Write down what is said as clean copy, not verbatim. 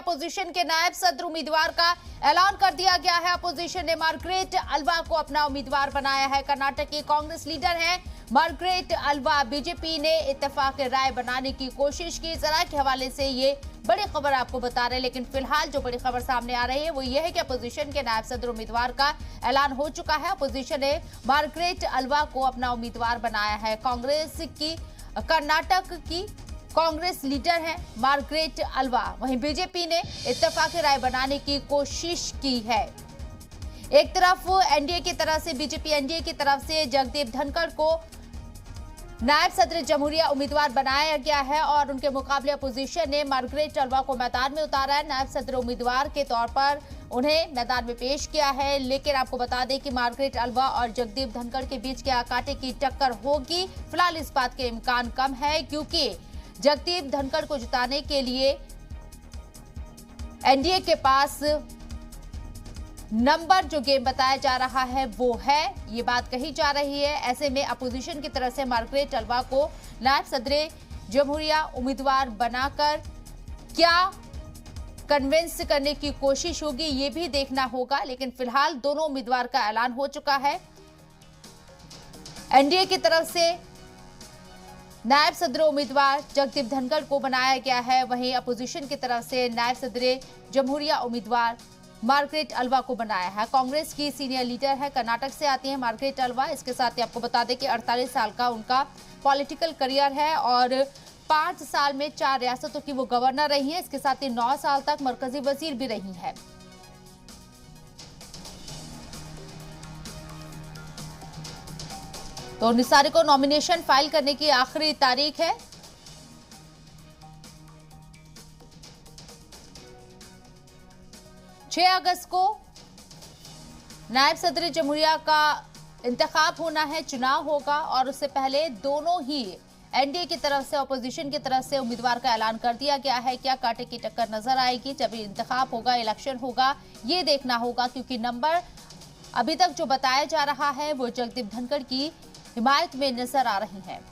Opposition के नायब सदर उम्मीदवार का ऐलान कर दिया गया है। अपोजिशन ने मार्गरेट अल्वा को अपना उम्मीदवार बनाया है। कर्नाटक के कांग्रेस लीडर हैं मार्गरेट अल्वा। बीजेपी ने इत्तेफाक राय बनाने की कोशिश की। जरा के हवाले से ये बड़ी खबर आपको बता रहे हैं, लेकिन फिलहाल जो बड़ी खबर सामने आ रही है वो ये है कि अपोजिशन के नायब सदर उम्मीदवार का ऐलान हो चुका है। अपोजिशन ने मार्गरेट अल्वा को अपना उम्मीदवार बनाया है। कांग्रेस की कर्नाटक की कांग्रेस लीडर हैं मार्गरेट अल्वा। वहीं बीजेपी ने इत्तेफाक राय बनाने की कोशिश की है। एक तरफ एनडीए की तरफ से बीजेपी एनडीए की तरफ से जगदीप धनखड़ को नायब सदर जमहूरिया उम्मीदवार बनाया गया है और उनके मुकाबले अपोजिशन ने मार्गरेट अल्वा को मैदान में उतारा है। नायब सदर उम्मीदवार के तौर पर उन्हें मैदान में पेश किया है। लेकिन आपको बता दें कि मार्गरेट अल्वा और जगदीप धनखड़ के बीच क्या कांटे की टक्कर होगी, फिलहाल इस बात के इम्कान कम है, क्योंकि जगदीप धनखड़ को जिताने के लिए एनडीए के पास नंबर जो गेम बताया जा रहा है वो है, ये बात कही जा रही है। ऐसे में अपोजिशन की तरफ से मार्गरेट अल्वा को नायब सदर जमहूरिया उम्मीदवार बनाकर क्या कन्विंस करने की कोशिश होगी ये भी देखना होगा। लेकिन फिलहाल दोनों उम्मीदवार का ऐलान हो चुका है। एनडीए की तरफ से नायब सदर उम्मीदवार जगदीप धनखड़ को बनाया गया है, वहीं अपोजिशन की तरफ से नायब सदर जमहूरिया उम्मीदवार मार्गरेट अल्वा को बनाया है। कांग्रेस की सीनियर लीडर है, कर्नाटक से आती है मार्गरेट अल्वा। इसके साथ ही आपको बता दें कि 48 साल का उनका पॉलिटिकल करियर है और 5 साल में 4 रियासतों की वो गवर्नर रही है। इसके साथ ही 9 साल तक मरकजी वजीर भी रही है। तो 19 तारीख को नॉमिनेशन फाइल करने की आखिरी तारीख है। छह अगस्त को नायब सदर जमहूरिया का इंतखाब होना है, चुनाव होगा और उससे पहले दोनों ही एनडीए की तरफ से अपोजिशन की तरफ से उम्मीदवार का ऐलान कर दिया गया है। क्या कांटे की टक्कर नजर आएगी जब इंतखाब होगा, इलेक्शन होगा, ये देखना होगा, क्योंकि नंबर अभी तक जो बताया जा रहा है वो जगदीप धनखड़ की हिमायत में नजर आ रही है।